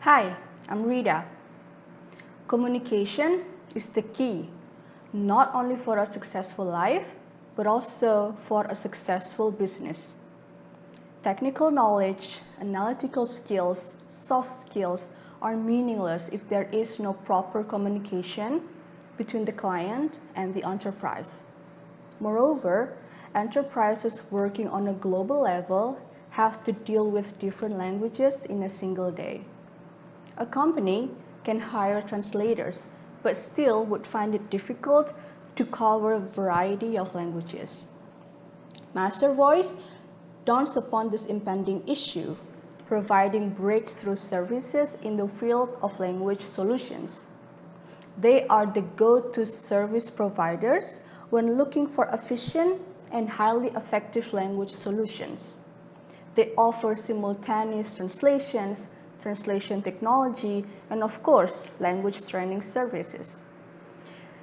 Hi, I'm Ridha. Communication is the key, not only for a successful life, but also for a successful business. Technical knowledge, analytical skills, soft skills are meaningless if there is no proper communication between the client and the enterprise. Moreover, enterprises working on a global level have to deal with different languages in a single day. A company can hire translators, but still would find it difficult to cover a variety of languages. Mastervoice dawns upon this impending issue, providing breakthrough services in the field of language solutions. They are the go-to service providers when looking for efficient and highly effective language solutions. They offer simultaneous translations, translation technology, and of course, language training services.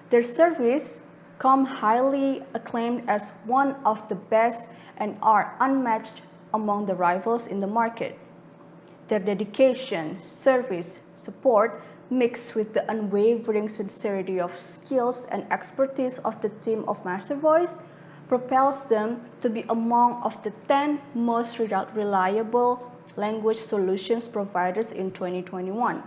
Their service come highly acclaimed as one of the best and are unmatched among the rivals in the market. Their dedication, service, support, mixed with the unwavering sincerity of skills and expertise of the team of Mastervoice, propels them to be among of the 10 most reliable language solutions providers in 2021.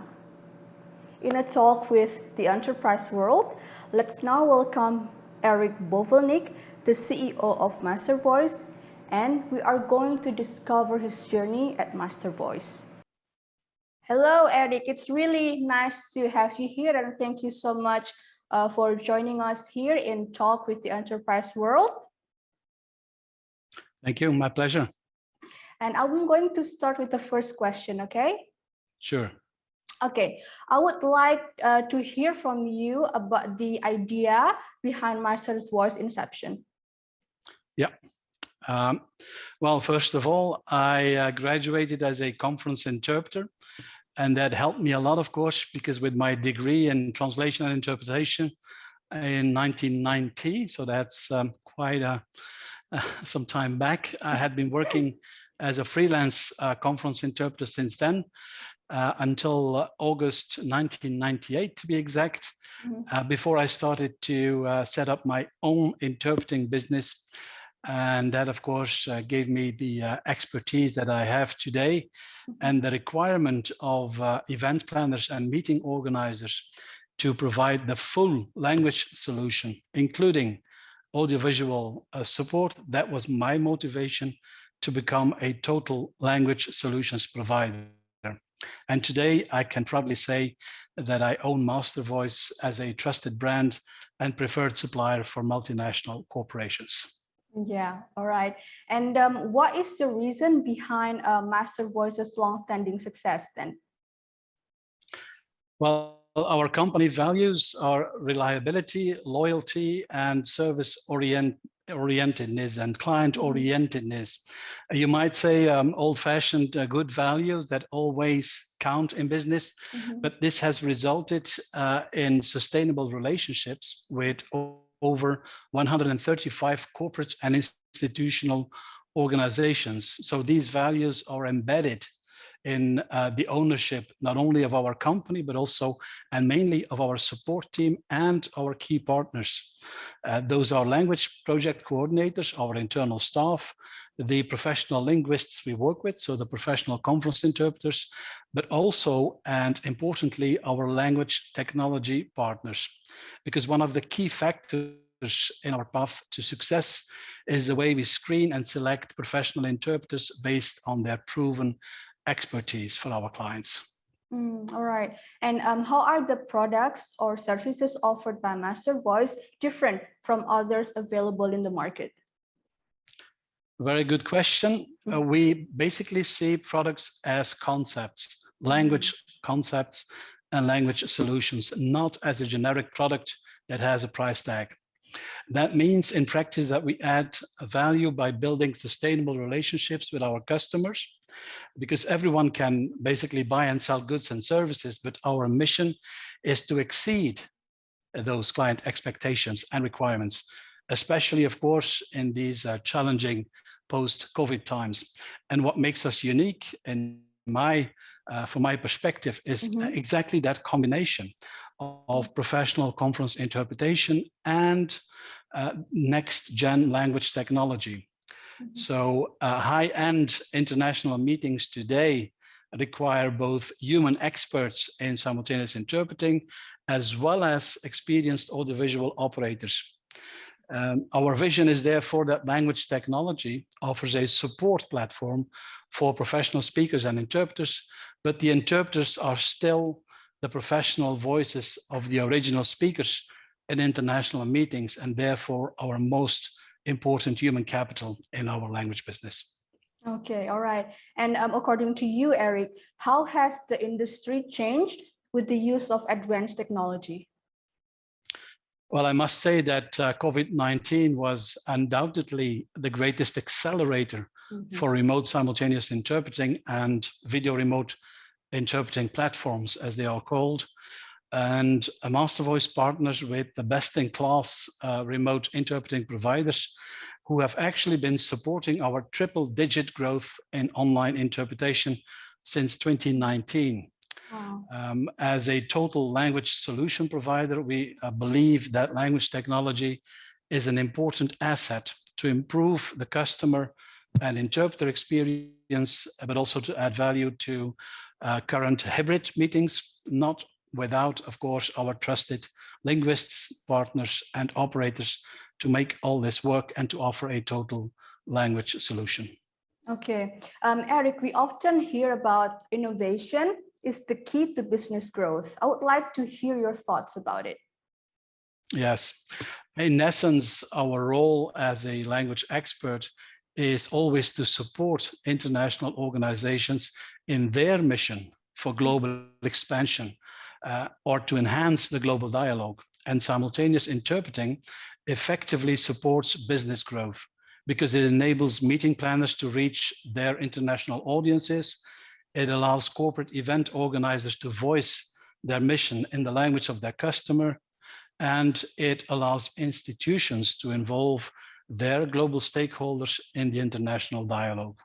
In a talk with the Enterprise World, let's now welcome Eric Bauwelinck, the CEO of Mastervoice, and we are going to discover his journey at Mastervoice. Hello, Eric. It's really nice to have you here, and thank you so much for joining us here in Talk with the Enterprise World. Thank you. My pleasure. And I'm going to start with the first question, okay? Sure. Okay, I would like to hear from you about the idea behind Mastervoice inception. Yeah. Well, first of all, I graduated as a conference interpreter, and that helped me a lot, of course, because with my degree in translation and interpretation in 1990, so that's quite some time back, I had been working as a freelance conference interpreter since then. Until August 1998, to be exact, before I started to set up my own interpreting business. And that, of course, gave me the expertise that I have today and the requirement of event planners and meeting organizers to provide the full language solution, including audiovisual support. That was my motivation to become a total language solutions provider. And today I can proudly say that I own Mastervoice as a trusted brand and preferred supplier for multinational corporations. Yeah, all right. And what is the reason behind Mastervoice's long-standing success then? Well, our company values are reliability, loyalty, and service orientedness and client orientedness. You might say old-fashioned good values that always count in business, but this has resulted in sustainable relationships with over 135 corporate and institutional organizations. So these values are embedded in the ownership, not only of our company, but also and mainly of our support team and our key partners. Those are language project coordinators, our internal staff, the professional linguists we work with, so the professional conference interpreters, but also, and importantly, our language technology partners. Because one of the key factors in our path to success is the way we screen and select professional interpreters based on their proven expertise for our clients. All right. And how are the products or services offered by Mastervoice different from others available in the market? Very good question. We basically see products as concepts, language concepts and language solutions, not as a generic product that has a price tag. That means in practice that we add value by building sustainable relationships with our customers, because everyone can basically buy and sell goods and services, but our mission is to exceed those client expectations and requirements, especially, of course, in these challenging post-COVID times. And what makes us unique, in my from my perspective, is exactly that combination of professional conference interpretation and next-gen language technology. So high-end international meetings today require both human experts in simultaneous interpreting as well as experienced audiovisual operators. Our vision is therefore that language technology offers a support platform for professional speakers and interpreters, but the interpreters are still the professional voices of the original speakers in international meetings, and therefore our most important human capital in our language business. Okay, all right. And according to you, Eric, how has the industry changed with the use of advanced technology? Well, I must say that COVID-19 was undoubtedly the greatest accelerator for remote simultaneous interpreting and video remote interpreting platforms, as they are called. And Mastervoice partners with the best-in-class remote interpreting providers who have actually been supporting our triple-digit growth in online interpretation since 2019. Wow. As a total language solution provider, we believe that language technology is an important asset to improve the customer and interpreter experience, but also to add value to current hybrid meetings, not without, of course, our trusted linguists, partners, and operators to make all this work and to offer a total language solution. Okay, Eric, we often hear about innovation is the key to business growth. I would like to hear your thoughts about it. Yes, in essence, our role as a language expert is always to support international organizations in their mission for global expansion or to enhance the global dialogue. And simultaneous interpreting effectively supports business growth because it enables meeting planners to reach their international audiences. It allows corporate event organizers to voice their mission in the language of their customer, and it allows institutions to involve their global stakeholders in the international dialogue.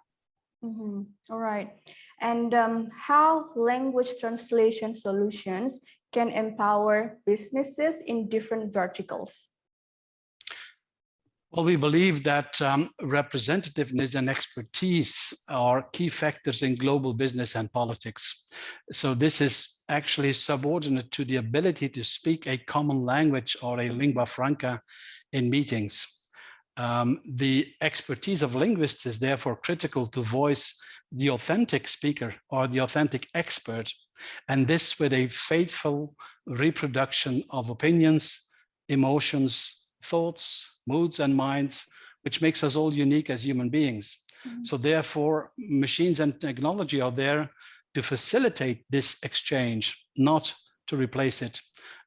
All right. And how language translation solutions can empower businesses in different verticals? Well, we believe that representativeness and expertise are key factors in global business and politics. So this is actually subordinate to the ability to speak a common language or a lingua franca in meetings. The expertise of linguists is therefore critical to voice the authentic speaker or the authentic expert, and this with a faithful reproduction of opinions, emotions, thoughts, moods, and minds, which makes us all unique as human beings. So therefore, machines and technology are there to facilitate this exchange, not to replace it.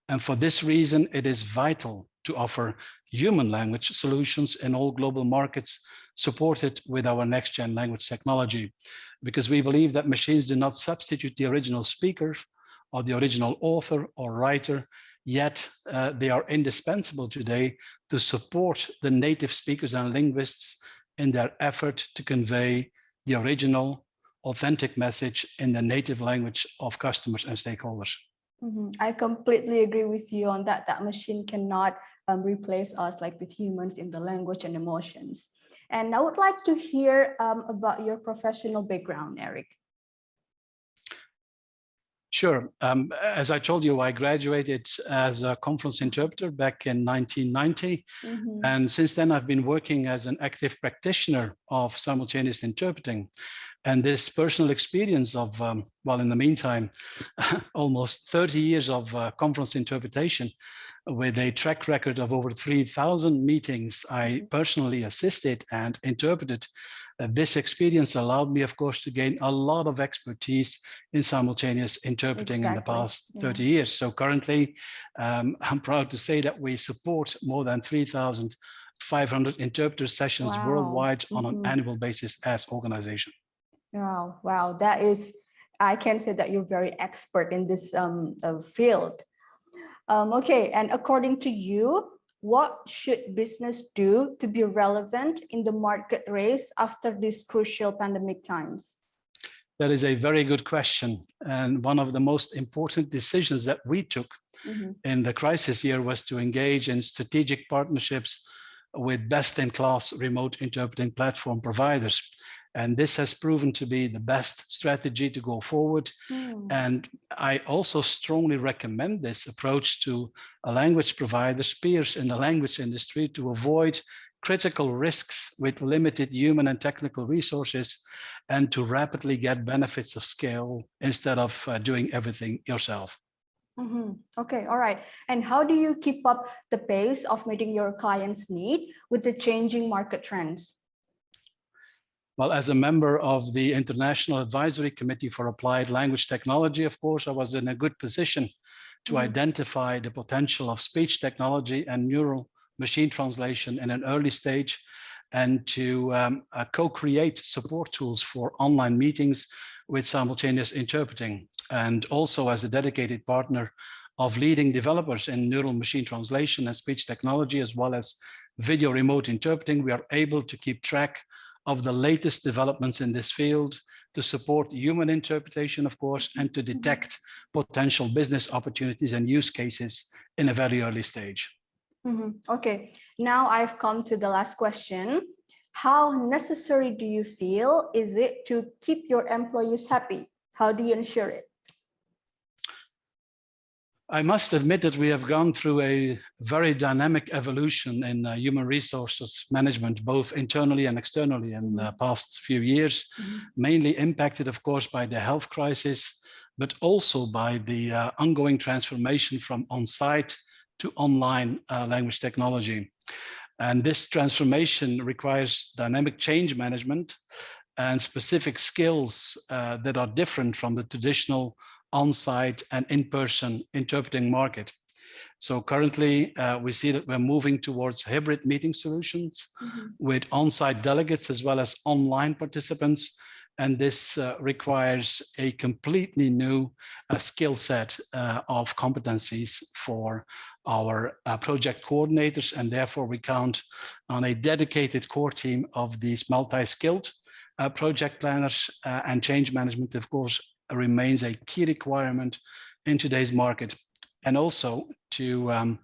And for this reason, it is vital to offer human language solutions in all global markets, supported with our next-gen language technology, because we believe that machines do not substitute the original speaker or the original author or writer, yet they are indispensable today to support the native speakers and linguists in their effort to convey the original, authentic message in the native language of customers and stakeholders. I completely agree with you on that. That machine cannot replace us like with humans in the language and emotions. And I would like to hear about your professional background, Eric. Sure. As I told you, I graduated as a conference interpreter back in 1990. And since then, I've been working as an active practitioner of simultaneous interpreting. And this personal experience of, well, in the meantime, almost 30 years of conference interpretation with a track record of over 3,000 meetings I personally assisted and interpreted. This experience allowed me, of course, to gain a lot of expertise in simultaneous interpreting in the past 30 years. So currently, I'm proud to say that we support more than 3,500 interpreter sessions worldwide on an annual basis as organization. Wow, that is, I can say that you're very expert in this field. Okay, and according to you, what should business do to be relevant in the market race after these crucial pandemic times? That is a very good question. And one of the most important decisions that we took in the crisis year was to engage in strategic partnerships with best-in-class remote interpreting platform providers. And this has proven to be the best strategy to go forward. And I also strongly recommend this approach to a language provider's peers in the language industry to avoid critical risks with limited human and technical resources and to rapidly get benefits of scale instead of doing everything yourself. Okay, all right. And how do you keep up the pace of meeting your clients' need with the changing market trends? Well, as a member of the International Advisory Committee for Applied Language Technology, of course, I was in a good position to identify the potential of speech technology and neural machine translation in an early stage and to co-create support tools for online meetings with simultaneous interpreting. And also as a dedicated partner of leading developers in neural machine translation and speech technology, as well as video remote interpreting, we are able to keep track of the latest developments in this field to support human interpretation, of course, and to detect potential business opportunities and use cases in a very early stage. Okay, now I've come to the last question. How necessary do you feel is it to keep your employees happy? How do you ensure it? I must admit that we have gone through a very dynamic evolution in human resources management, both internally and externally in the past few years, mainly impacted, of course, by the health crisis, but also by the ongoing transformation from on-site to online language technology. And this transformation requires dynamic change management and specific skills that are different from the traditional on-site and in-person interpreting market. So currently, we see that we're moving towards hybrid meeting solutions with on-site delegates as well as online participants. And this requires a completely new skill set of competencies for our project coordinators. And therefore, we count on a dedicated core team of these multi-skilled project planners and change management, of course, remains a key requirement in today's market. And also to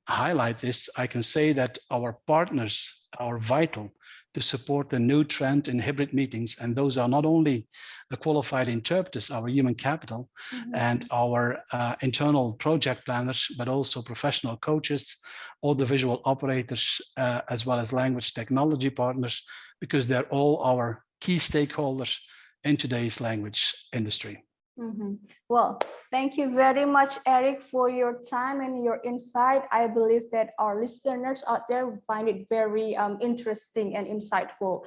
highlight this, I can say that our partners are vital to support the new trend in hybrid meetings. And those are not only the qualified interpreters, our human capital, and our internal project planners, but also professional coaches, audiovisual operators, as well as language technology partners, because they're all our key stakeholders in today's language industry. Well, thank you very much, Eric, for your time and your insight. I believe that our listeners out there will find it very interesting and insightful.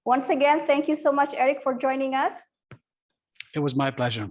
Once again, thank you so much, Eric, for joining us. It was my pleasure.